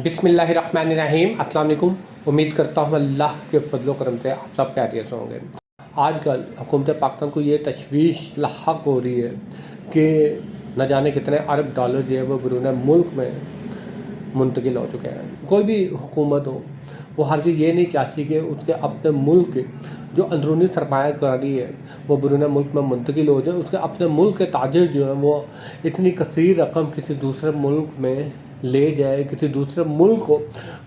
बिस्मिल्लाहिर्रहमानिर्रहीम। अस्सलाम वालेकुम। उम्मीद करता हूँ अल्लाह के फजल करम से आप सब खैरियत से होंगे। आजकल हुकूमत पाकिस्तान को ये तशवीश लाहक हो रही है कि न जाने कितने अरब डॉलर जो है वो बैरून मुल्क में मुंतकिल हो चुके हैं। कोई भी हुकूमत हो वो हरगिज़ ये नहीं चाहती कि उसके अपने मुल्क के जो अंदरूनी सरमायाकारी है वो बैरून मुल्क में मुंतकिल हो जाए। उसके अपने मुल्क के ताजिर जो हैं वो इतनी कसीर रकम किसी दूसरे मुल्क में ले जाए, किसी दूसरे मुल्क को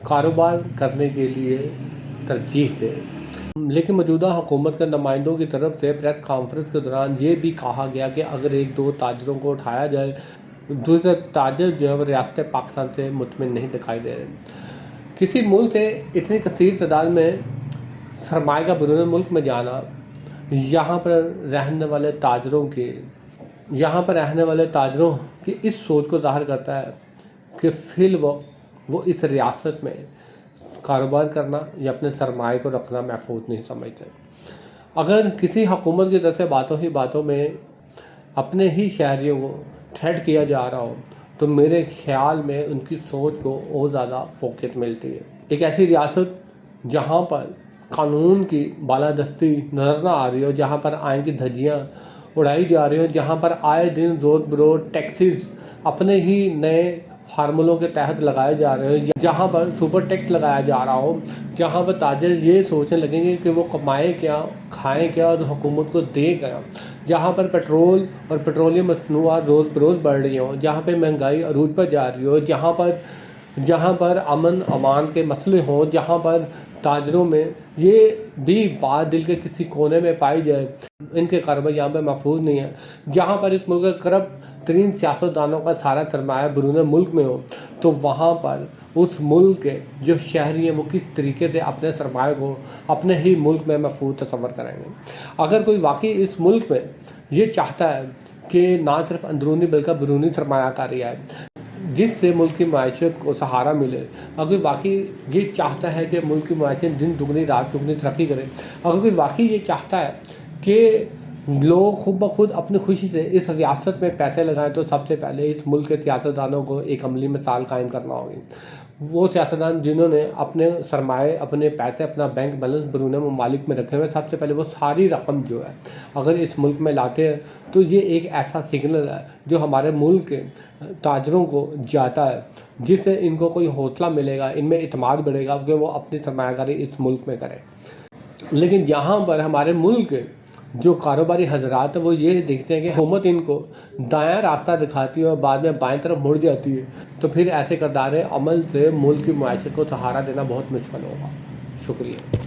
कारोबार करने के लिए तरजीह दे। लेकिन मौजूदा हुकूमत के नुमाइंदों की तरफ से प्रेस कॉन्फ्रेंस के दौरान ये भी कहा गया कि अगर एक दो ताजरों को उठाया जाए, दूसरे ताजर जो है वो रियासत पाकिस्तान से मुतमिन नहीं दिखाई दे रहे। किसी मुल्क से इतनी कसीर तादाद में सरमाए का बैरून मुल्क में जाना यहाँ पर रहने वाले ताजरों की इस सोच को ज़ाहिर करता है कि फिल वो इस रियासत में कारोबार करना या अपने सरमाए को रखना महफूज नहीं समझते। अगर किसी हुकूमत की तरफ से बातों ही बातों में अपने ही शहरियों को थ्रेट किया जा रहा हो तो मेरे ख्याल में उनकी सोच को और ज़्यादा फोकस मिलती है। एक ऐसी रियासत जहाँ पर कानून की बालादस्ती नज़र न आ रही हो, जहाँ पर आइन की धज्जियाँ उड़ाई जा रही हो, जहाँ पर आए दिन रोज़ बरोज़ टैक्सेस अपने ही नए फार्मूलों के तहत लगाए जा रहे हो, जहाँ पर सुपर टैक्स लगाया जा रहा हो, जहाँ पर ताजिर ये सोचने लगेंगे कि वो कमाए क्या, खाएं क्या और हुकूमत को दे क्या, जहाँ पर पेट्रोल और पेट्रोलियम मसनूआत रोज़ बरोज़ बढ़ रही हो, जहाँ पर महंगाई अरूज पर जा रही हो, जहाँ पर अमन अमान के मसले हों, जहाँ पर ताजरों में ये भी बात दिल के किसी कोने में पाई जाए इनके कारोबार यहाँ पर महफूज नहीं है, जहाँ पर इस मुल्क के करप्ट तरीन सियासतदानों का सारा सरमाया बैरून मुल्क में हो, तो वहाँ पर उस मुल्क के जो शहरी हैं वो किस तरीके से अपने सरमाए को अपने ही मुल्क में महफूज तस्वर करेंगे। अगर कोई वाकई इस मुल्क में ये चाहता है कि ना सिर्फ अंदरूनी बल्कि बैरूनी सरमायाकारी है जिससे मुल्क की मायशत को सहारा मिले, अगर वाकई ये चाहता है कि मुल्क की मायशत दिन दुगनी रात दुगनी तरक्की करे, अगर कोई वाकई ये चाहता है कि लोग खुद ब खुद अपनी खुशी से इस रियासत में पैसे लगाएं, तो सबसे पहले इस मुल्क के सियासतदानों को एक अमली मिसाल कायम करना होगी। वो सियासतदान जिन्होंने अपने सरमाए, अपने पैसे, अपना बैंक बैलेंस बैरून ममालिक में रखे हुए, सबसे पहले वो सारी रकम जो है अगर इस मुल्क में लाते हैं तो ये एक ऐसा सिग्नल है जो हमारे मुल्क के ताजरों को जाता है, जिससे इनको कोई हौसला मिलेगा, इनमें इत्मीनान बढ़ेगा कि वो अपनी सरमायाकारी इस मुल्क में करें। लेकिन यहाँ पर हमारे मुल्क के जो कारोबारी हजरात है वो ये देखते हैं कि हुकूमत इनको दायां रास्ता दिखाती है और बाद में बाएं तरफ मुड़ जाती है, तो फिर ऐसे करदार अमल से मुल्क की मायशत को सहारा देना बहुत मुश्किल होगा। शुक्रिया।